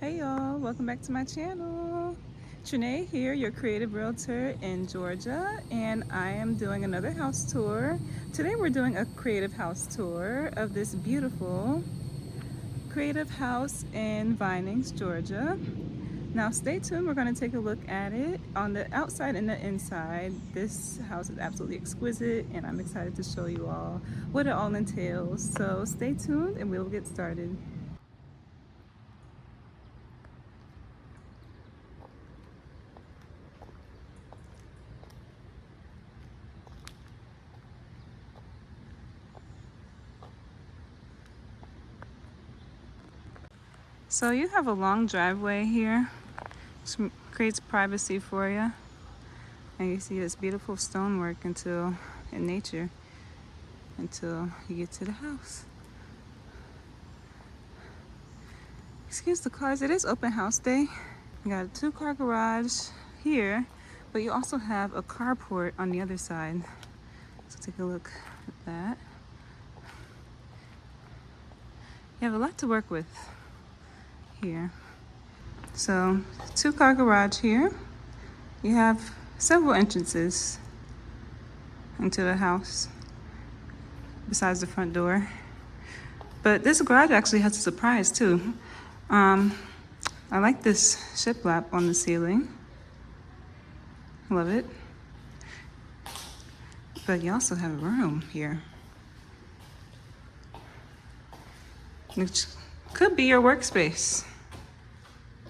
Hey y'all, welcome back to my channel. Trene here, your creative realtor in Georgia, and I am doing another house tour. Today we're doing a creative house tour of this beautiful creative house in Vinings, Georgia. Now stay tuned, we're going to take a look at it on the outside and the inside. This house is absolutely exquisite and I'm excited to show you all what it all entails. So stay tuned and we'll get started. So you have a long driveway here, which creates privacy for you. And you see this beautiful stonework in nature until you get to the house. Excuse the cars, it is open house day. You got a 2-car garage here, but you also have a carport on the other side. So take a look at that. You have a lot to work with here. So 2-car garage here. You have several entrances into the house besides the front door. But this garage actually has a surprise too. I like this shiplap on the ceiling. Love it. But you also have a room here, which could be your workspace.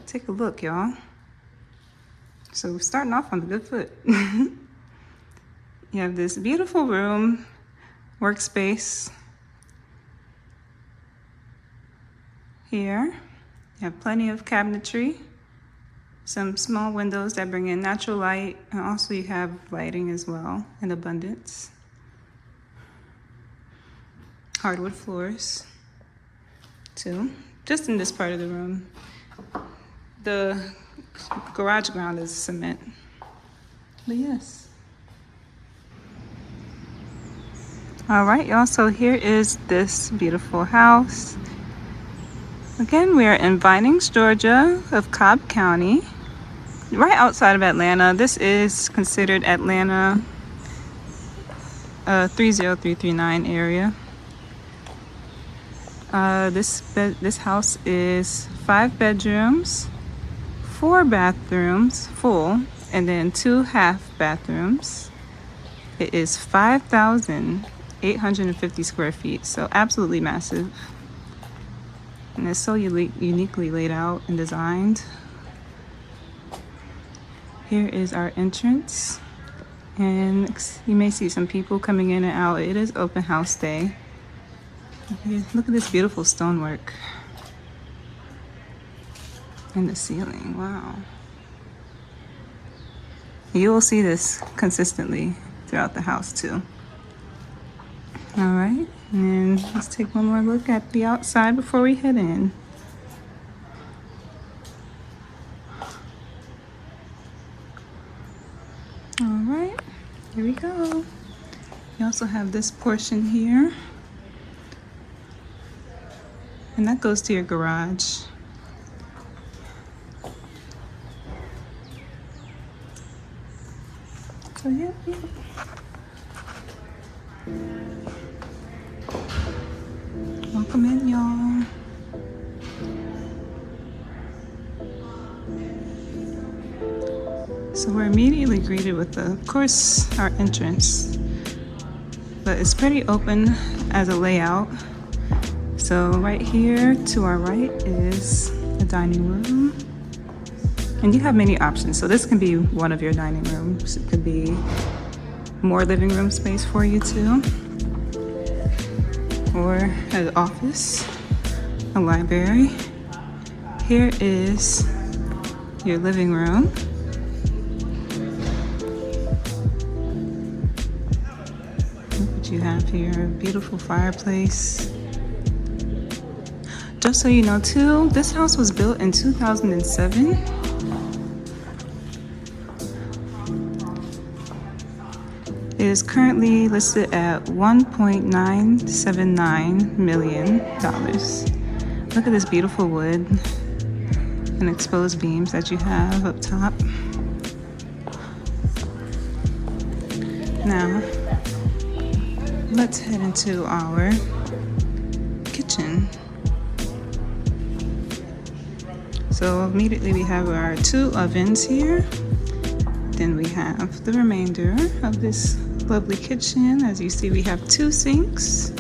Take a look, y'all. So we're starting off on the good foot. You have this beautiful room, workspace here. You have plenty of cabinetry, some small windows that bring in natural light, and also you have lighting as well in abundance. Hardwood floors too, just in this part of the room. The garage ground is cement, but yes. All right, y'all, so here is this beautiful house. Again, we are in Vinings, Georgia of Cobb County, right outside of Atlanta. This is considered Atlanta 30339 area. This house is 5 bedrooms, 4 bathrooms full, and then 2 half bathrooms. It is 5,850 square feet, so absolutely massive. And it's so uniquely laid out and designed. Here is our entrance, and you may see some people coming in and out. It is open house day. Look at this beautiful stonework in the ceiling. Wow. You will see this consistently throughout the house too. All right, and let's take one more look at the outside before we head in. All right, here we go. You also have this portion here, and that goes to your garage. So yeah. Welcome in, y'all. So we're immediately greeted with, of course, our entrance, but it's pretty open as a layout. So right here to our right is the dining room, and you have many options. So this can be one of your dining rooms. It could be more living room space for you too, or an office, a library. Here is your living room. Look what you have here, a beautiful fireplace. Just so you know too, this house was built in 2007. It is currently listed at $1.979 million. Look at this beautiful wood. and exposed beams that you have up top. Now, let's head into our kitchen. So immediately we have our 2 ovens here. Then we have the remainder of this lovely kitchen. As you see, we have 2 sinks.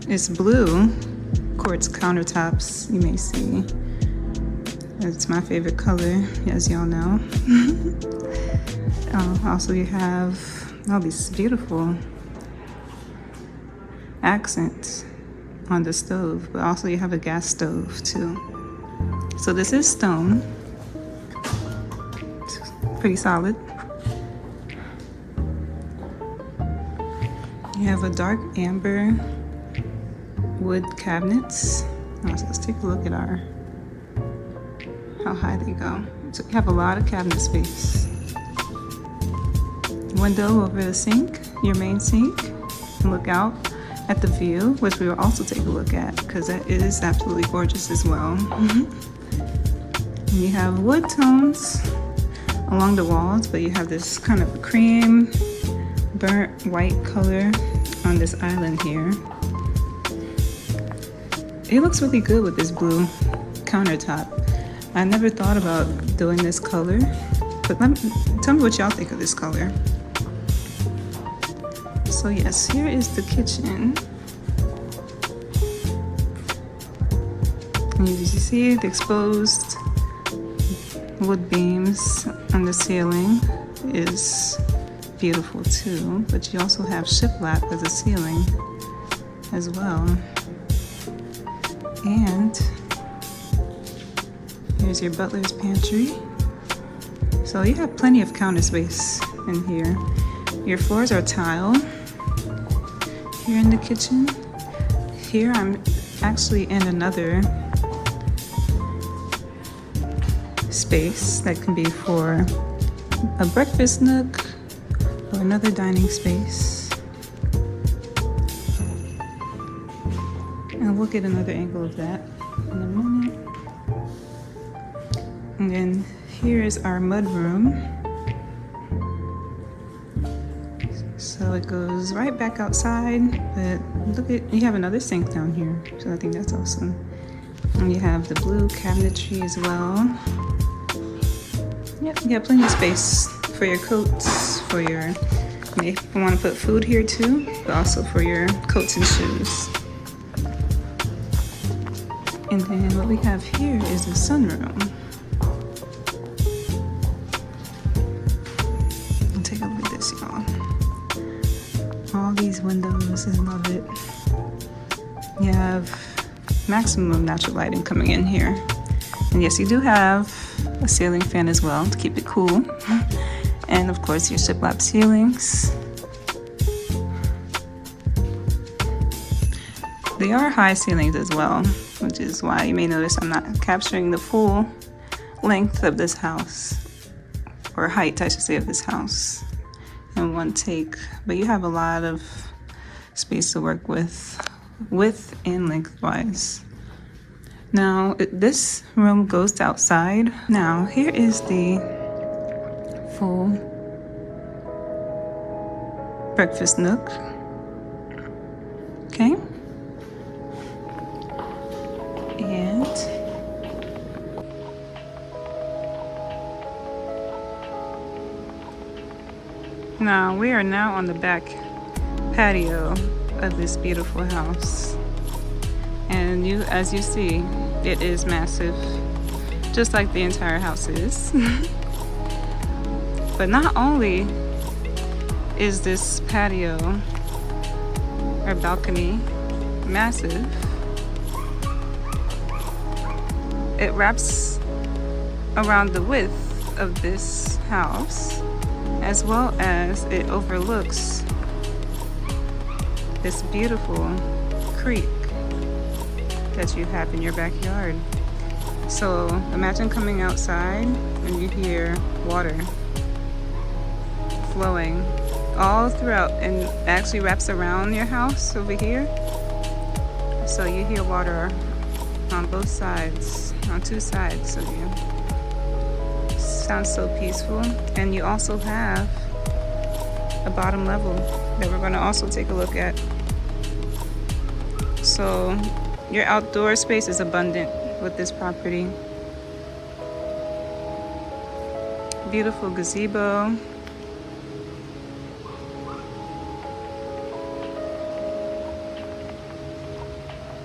It's blue quartz countertops, you may see. It's my favorite color, as y'all know. Also, you have all these beautiful accents on the stove, but also you have a gas stove too. So this is stone. It's pretty solid. You have a dark amber wood cabinets. So let's take a look at how high they go. So you have a lot of cabinet space. Window over the sink, your main sink. And look out at the view, which we will also take a look at because that is absolutely gorgeous as well. And you have wood tones along the walls, but you have this kind of cream, burnt white color on this island here. It looks really good with this blue countertop. I never thought about doing this color, but tell me what y'all think of this color. So yes, here is the kitchen. And as you see, the exposed wood beams on the ceiling is beautiful too, but you also have shiplap as a ceiling as well. And here's your butler's pantry. So you have plenty of counter space in here. Your floors are tile here in the kitchen. Here I'm actually in another space that can be for a breakfast nook or another dining space. And we'll get another angle of that in a minute. And then here is our mud room. So it goes right back outside, but look at, you have another sink down here. So I think that's awesome. And you have the blue cabinetry as well. Yep, you have plenty of space for your coats, for your, you may want to put food here too, but also for your coats and shoes. And then what we have here is the sunroom. And take a look at this, y'all. All these windows, I love it. You have maximum natural lighting coming in here. And yes, you do have a ceiling fan as well to keep it cool. And of course your shiplap ceilings. They are high ceilings as well, which is why you may notice I'm not capturing the full length of this house, or height I should say of this house, in one take. But you have a lot of space to work with, width and lengthwise. Now this room goes outside. Now here is the full breakfast nook. Okay. And now we are now on the back patio of this beautiful house. And as you see, it is massive, just like the entire house is. But not only is this patio or balcony massive, it wraps around the width of this house, as well as it overlooks this beautiful creek that you have in your backyard. So imagine coming outside and you hear water flowing all throughout, and actually wraps around your house over here. So you hear water on both sides, on two sides of you. Sounds so peaceful. And you also have a bottom level that we're going to also take a look at. So your outdoor space is abundant with this property. Beautiful gazebo.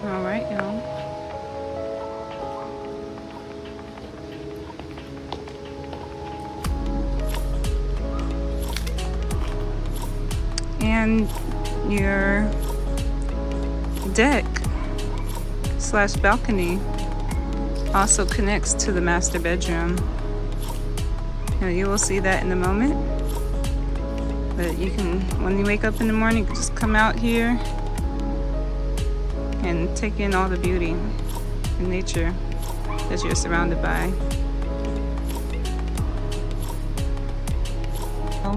All right, y'all. And your deck slash balcony also connects to the master bedroom. Now you will see that in a moment. But you can, when you wake up in the morning, you can just come out here and take in all the beauty and nature that you're surrounded by.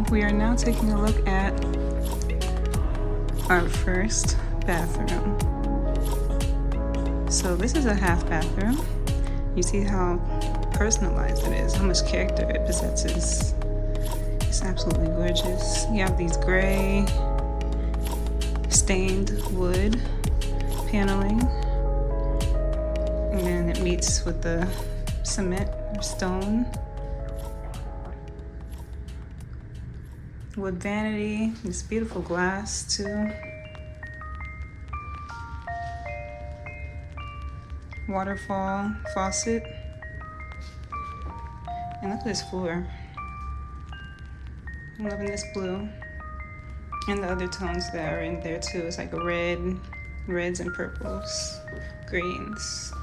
We are now taking a look at our first bathroom. So this is a half bathroom. You see how personalized it is, how much character it possesses. It's absolutely gorgeous. You have these gray stained wood paneling, and then it meets with the cement or stone. Wood vanity, this beautiful glass too. Waterfall faucet. And look at this floor. I'm loving this blue. And the other tones that are in there too. It's like a reds and purples, greens.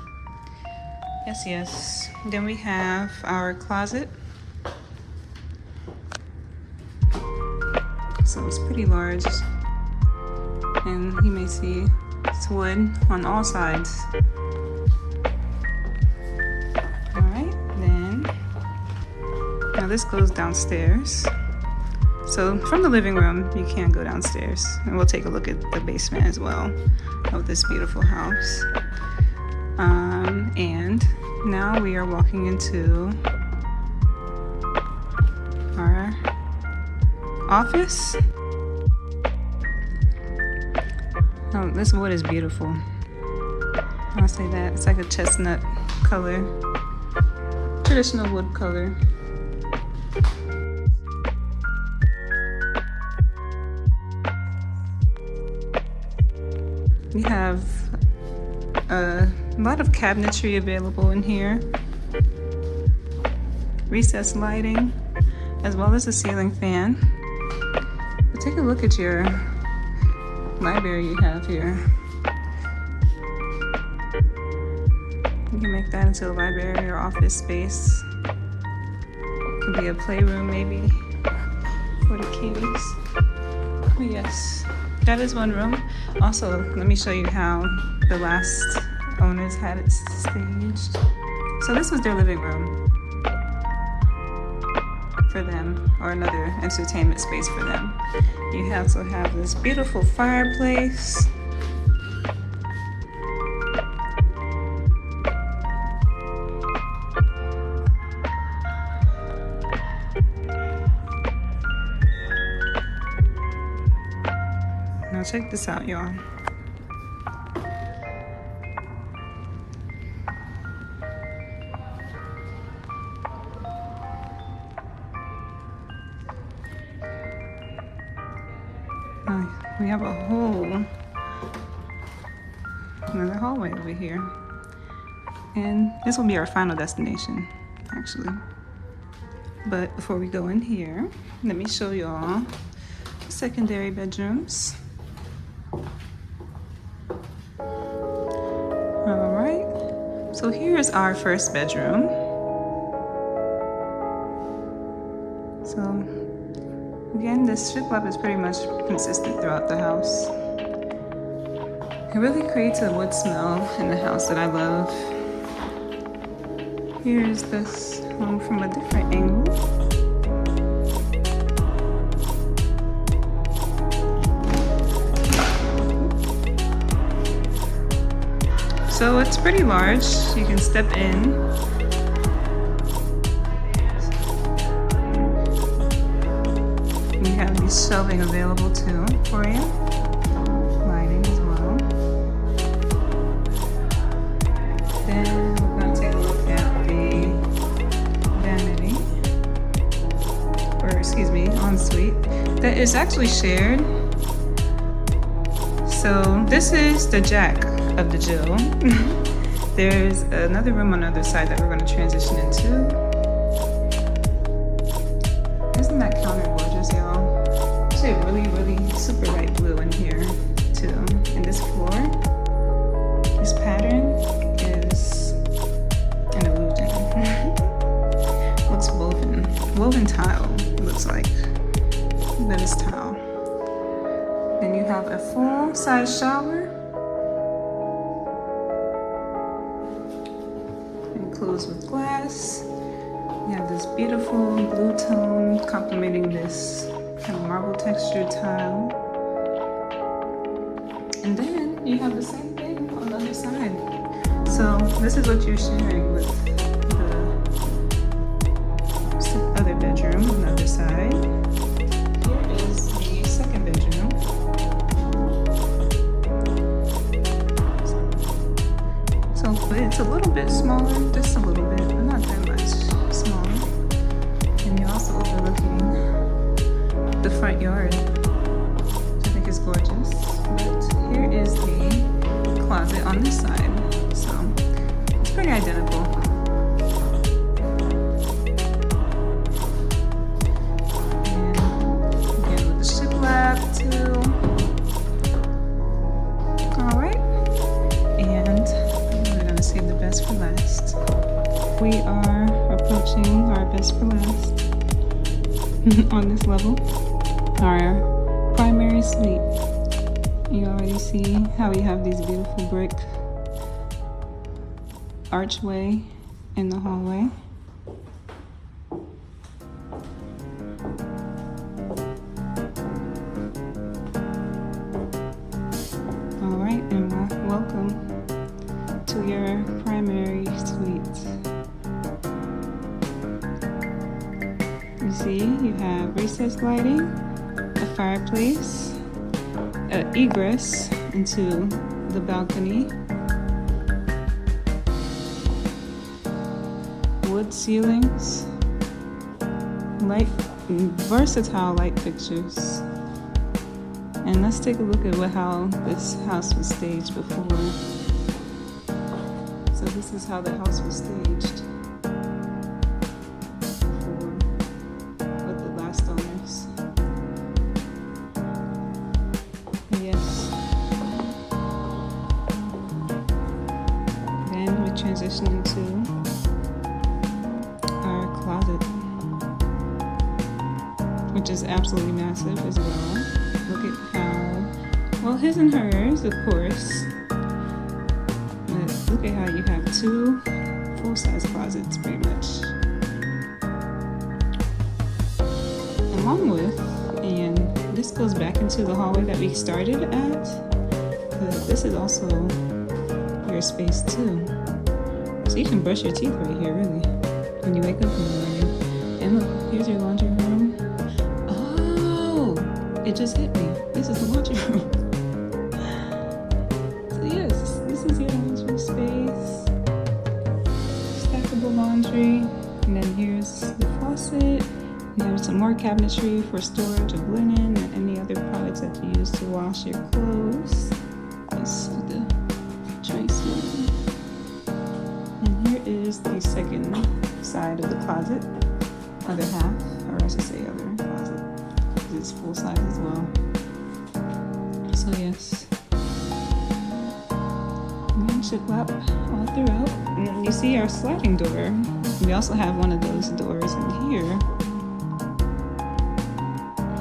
Yes, yes. Then we have our closet. So it's pretty large. And you may see it's wood on all sides. Now this goes downstairs. So from the living room, you can go downstairs. And we'll take a look at the basement as well of this beautiful house. And now we are walking into our office. Oh, this wood is beautiful. I'll say that. It's like a chestnut color. Traditional wood color. We have a lot of cabinetry available in here. Recessed lighting, as well as a ceiling fan. But take a look at your library you have here. You can make that into a library or office space. Could be a playroom maybe for the kitties. Oh, yes. That is one room. Also, let me show you how the last owners had it staged. So this was their living room for them, or another entertainment space for them. You also have this beautiful fireplace. Now check this out, y'all. We have another hallway over here. And this will be our final destination, actually. But before we go in here, let me show y'all the secondary bedrooms. All right, so here's our first bedroom. So again, this strip club is pretty much consistent throughout the house. It really creates a wood smell in the house that I love. Here's this home from a different angle. So it's pretty large. You can step in. We have these shelving available too for you. Lighting as well. Then we're going to take a look at the vanity, or excuse me, ensuite, that is actually shared. So this is the jack of the Jill. There's another room on the other side that we're going to transition into. Isn't that counter gorgeous, y'all? Actually, really super light blue in here too. And this floor, this pattern is an illusion. Looks woven tile. It looks like that is tile. Then you have a full-size shower, enclosed with glass. You have this beautiful blue tone complementing this kind of marble textured tile. And then you have the same thing on the other side. So this is what you're sharing with the other bedroom on the other side. Here is the second bedroom. So it's a little bit smaller, just a little bit, but not that much smaller. And you're also overlooking the front yard, which I think is gorgeous. But here is the closet on this side. So it's pretty identical. And again with the shiplap too. Alright. And we're gonna save the best for last. We are approaching our best for last on this level, our primary suite. You already see how we have these beautiful brick archway in the hallway. All right, and welcome to your primary suite. You see, you have recessed lighting, a fireplace, an egress into the balcony, wood ceilings, versatile light fixtures. And let's take a look at how this house was staged before. So this is how the house was staged with the last owners. Yes. Then we transition into our closet, which is absolutely massive as well. Look at how, well, his and hers, of course. But look at how you have two full-size closets, pretty much. Along with, and this goes back into the hallway that we started at, but this is also your space too. So you can brush your teeth right here, really, when you wake up in the morning. And look, here's your laundry room. Oh, it just hit me. This is the laundry room. So yes, this is your laundry space. Stackable laundry. And then here's the faucet. You have some more cabinetry for storage of linen and any other products that you use to wash your clothes. Let's see the trace one. And here is the second side of the closet. Other half, or I should say other closet. It's full size as well. So yes. And then shiplap all throughout. And then you see our sliding door. We also have one of those doors in here.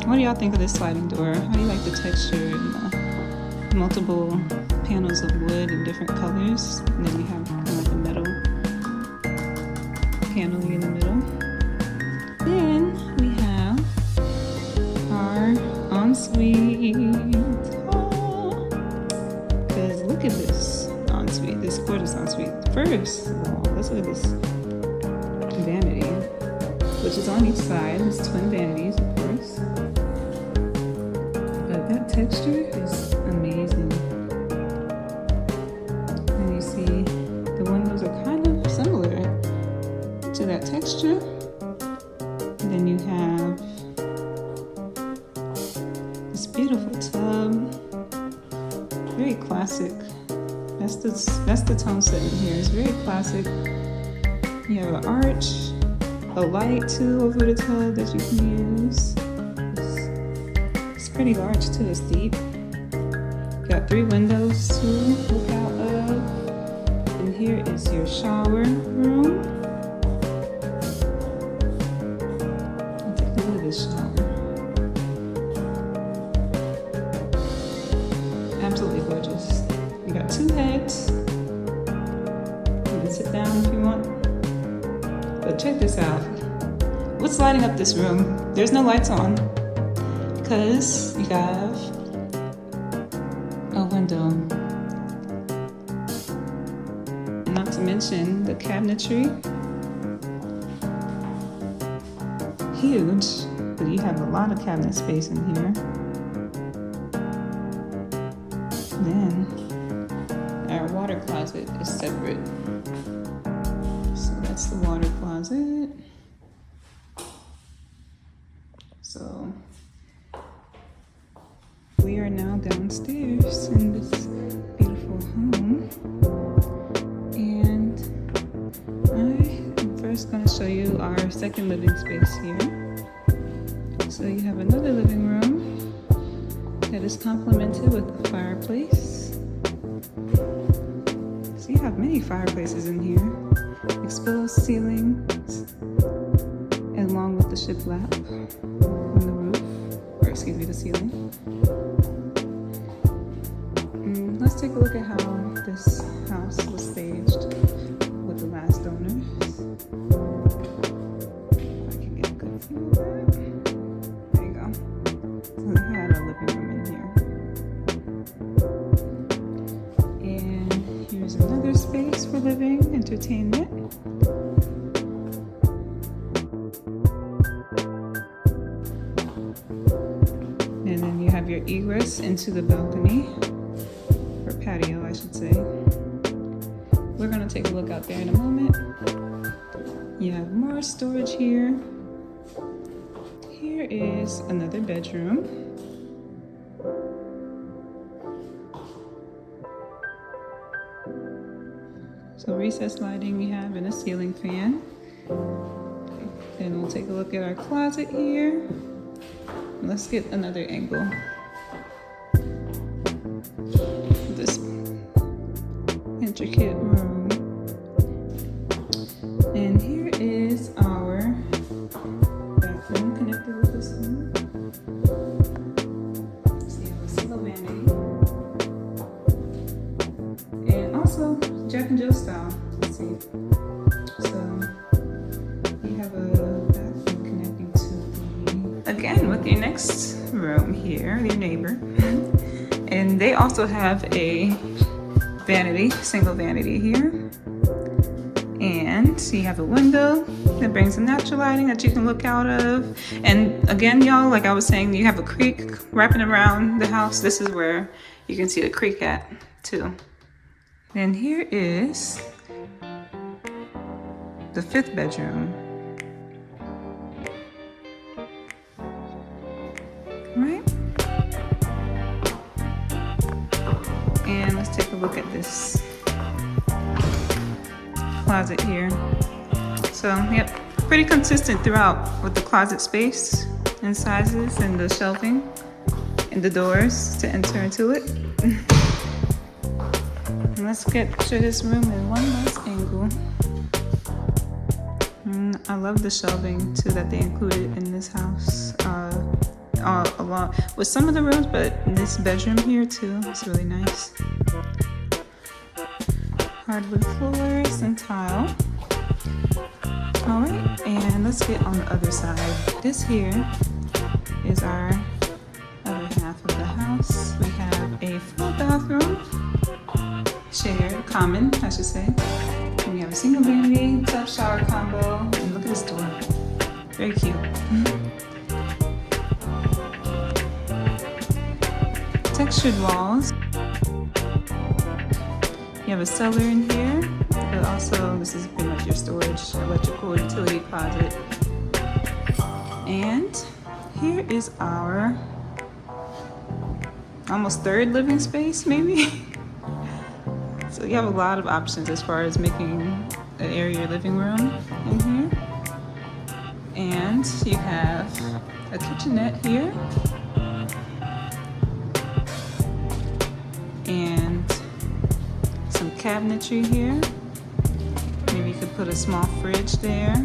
What do y'all think of this sliding door? How do you like the texture and the multiple panels of wood in different colors? And then you have kind of like a metal paneling in the middle. Then we have our ensuite. Because look at this ensuite, this gorgeous ensuite. First of all, let's look at this vanity, which is on each side. It's twin vanities, of course. But that texture is amazing. And you see the windows are kind of similar to that texture. And then you have this beautiful tub, very classic. That's the tone setting here. It's very classic. You have an arch, a light too over the tub that you can use. It's pretty large too. It's deep. Got 3 windows to look out of. And here is your shower room. Take a look at this shower. Absolutely gorgeous. You got 2 heads. You can sit down if you want. But check this out. What's lighting up this room? There's no lights on because you have a window. And not to mention the cabinetry. Huge, but you have a lot of cabinet space in here. Then our water closet is separate. So that's the water closet. So we are now downstairs in this beautiful home. And I'm first going to show you our second living space here. So you have another living room that is complemented with a fireplace. So you have many fireplaces in here. Exposed ceilings, along with the shiplap on the roof, or excuse me, the ceiling. Let's take a look at how this house was staged with the last owners. If I can get a good view of that. There you go. So we had a living room in here. And here's another space for living, entertainment. And then you have your egress into the balcony, or patio, I should say. We're going to take a look out there in a moment. You have more storage here. Here is another bedroom. So recessed lighting you have and a ceiling fan. Then we'll take a look at our closet here. Let's get another angle. This intricate room. And here is our bathroom connected with this one. So you have a single vanity. And also Jack and Jill style. Let's see. So you have a bathroom connecting to the, again, with your next room here, your neighbor. And they also have a vanity, single vanity here. And you have a window that brings some natural lighting that you can look out of. And again, y'all, like I was saying, you have a creek wrapping around the house. This is where you can see the creek at too. And here is the 5th bedroom. Right? And let's take a look at this closet here. So, yep, pretty consistent throughout with the closet space and sizes and the shelving and the doors to enter into it. And let's capture this room in one last angle. I love the shelving too that they included in this house. Along with some of the rooms, but this bedroom here too is really nice. Hardwood floors and tile. Alright, and let's get on the other side. This here is our other half of the house. We have a full bathroom shared, common, I should say. And we have a single vanity, tub shower combo, and look at this door. Very cute. Textured walls. You have a cellar in here, but also this is pretty much your storage, electrical utility closet. And here is our almost third living space, maybe. So you have a lot of options as far as making an area your living room in here. And you have a kitchenette here. And some cabinetry here. Maybe you could put a small fridge there.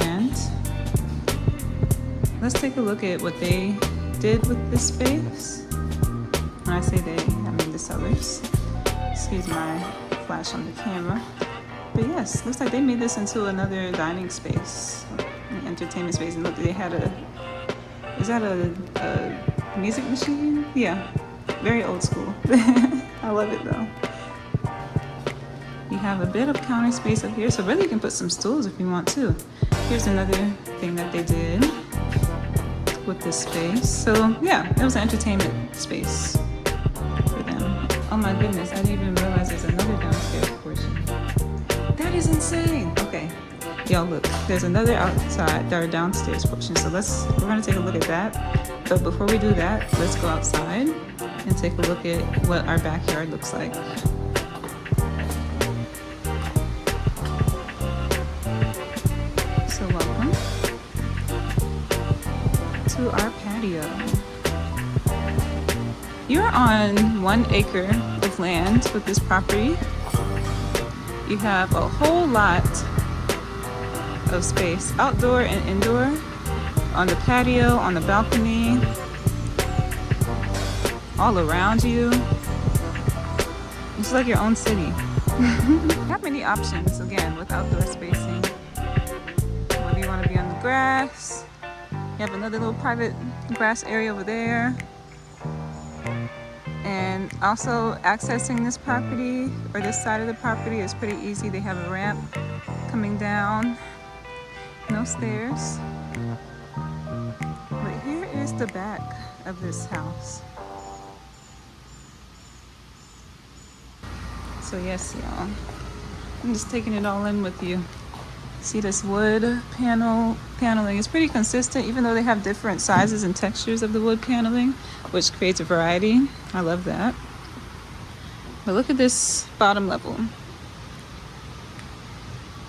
And let's take a look at what they did with this space. When I say they, I mean the sellers. Excuse my flash on the camera. But yes, looks like they made this into another dining space, an entertainment space. And look, they had is that a music machine? Yeah, very old school. I love it though. You have a bit of counter space up here, so really you can put some stools if you want to. Here's another thing that they did with this space. So yeah, it was an entertainment space for them. Oh my goodness, I didn't even realize there's another downstairs portion. That is insane. Okay, y'all look, there's another outside or downstairs portion. So we're gonna take a look at that. But before we do that, let's go outside and take a look at what our backyard looks like. So welcome to our patio. You're on 1 acre of land with this property. You have a whole lot of space, outdoor and indoor, on the patio, on the balcony, all around you. It's like your own city. You have many options, again, with outdoor spacing. Whether you want to be on the grass, you have another little private grass area over there. And also accessing this property or this side of the property is pretty easy. They have a ramp coming down, no stairs. But here is the back of this house. So yes, y'all, I'm just taking it all in with you. See this wood paneling is pretty consistent, even though they have different sizes and textures of the wood paneling, which creates a variety. I love that. But look at this bottom level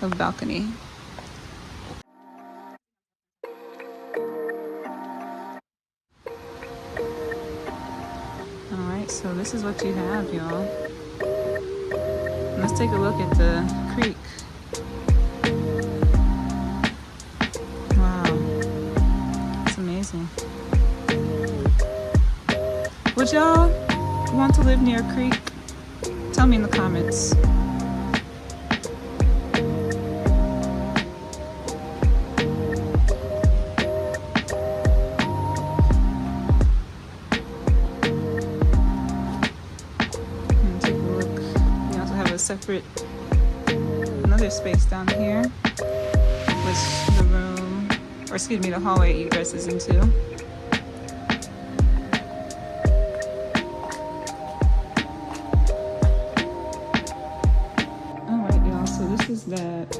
of balcony. All right, so this is what you have, y'all. Let's take a look at the creek. Would y'all want to live near a creek? Tell me in the comments. And take a look. We also have a separate, another space down here, which the room, or excuse me, the hallway egresses into. That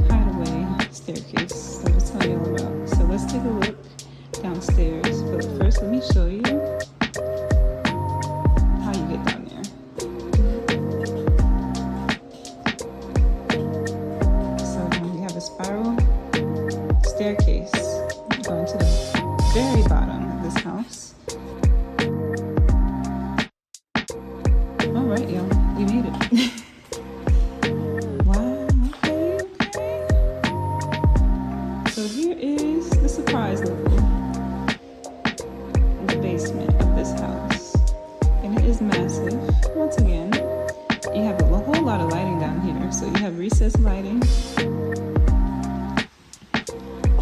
hideaway staircase I was telling you all about. So let's take a look downstairs. But first, let me show you how you get down there. So we have a spiral staircase going to the very bottom of this house. All right, y'all, we made it. So here is the surprise level in the basement of this house. And it is massive. Once again, you have a whole lot of lighting down here. So you have recessed lighting.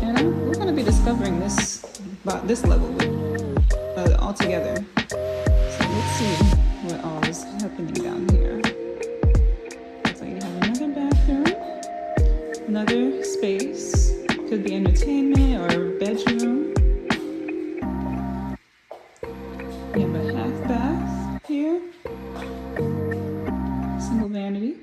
And we're going to be discovering this level all together. So let's see what all is happening down here. Looks like you have another bathroom, another space. Could be entertainment or bedroom. You have a half bath here. Single vanity.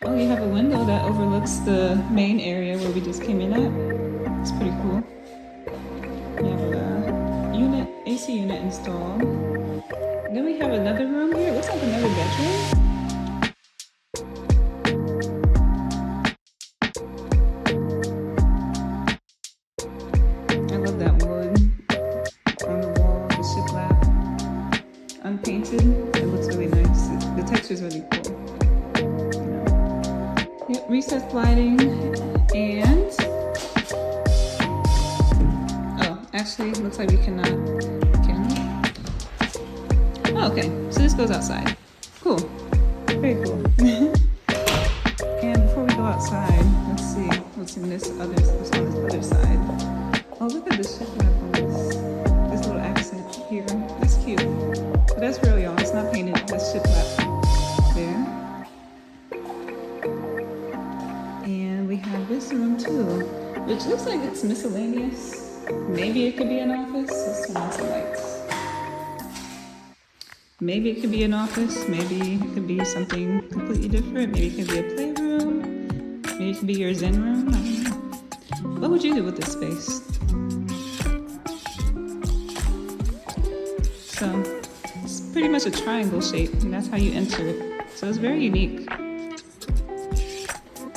Oh, you have a window that overlooks the main area where we just came in at. It's pretty cool. You have a AC unit installed. Then we have another room here. It looks like another bedroom. I love that wood on the wall, the shiplap. Unpainted. It looks really nice. The texture is really cool. Yep, recessed lighting and actually looks like we cannot. Can we? Oh, okay. So this goes outside. Cool. Very cool. And before we go outside, let's see what's on this other side. Oh, look at this shiplap on this little accent here. That's cute. But that's real, y'all. It's not painted. That's shiplap there. And we have this room too, which looks like it's miscellaneous. Maybe it could be an office. Let's turn on some lights. Maybe it could be an office. Maybe it could be something completely different. Maybe it could be a playroom. Maybe it could be your zen room. I don't know. What would you do with this space? So it's pretty much a triangle shape, and that's how you enter it. So it's very unique.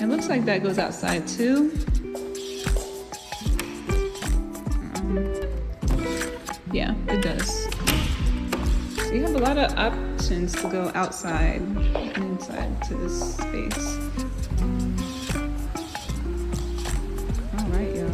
It looks like that goes outside too. Yeah, it does. So you have a lot of options to go outside and inside to this space. All right, y'all.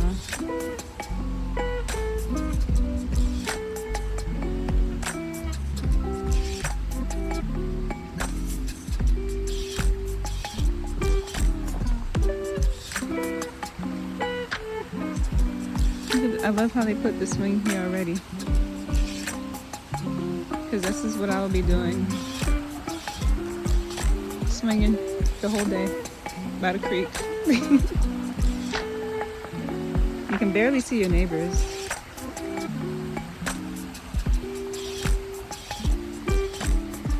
I love how they put the swing here already. Because this is what I will be doing. Swinging the whole day by the creek. You can barely see your neighbors.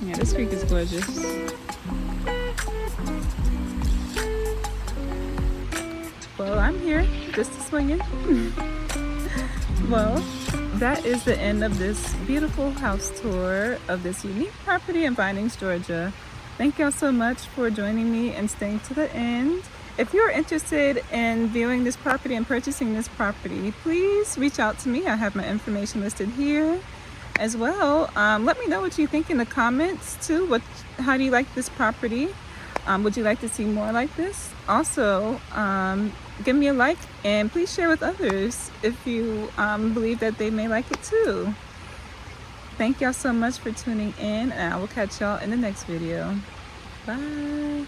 Yeah, this creek is gorgeous. Well, I'm here just swinging. Well, that is the end of this beautiful house tour of this unique property in Vinings, Georgia. Thank y'all so much for joining me and staying to the end. If you're interested in viewing this property and purchasing this property, please reach out to me. I have my information listed here as well. Let me know what you think in the comments too. How do you like this property? Would you like to see more like this? Also, give me a like and please share with others if you believe that they may like it too. Thank y'all so much for tuning in, and I will catch y'all in the next video. Bye.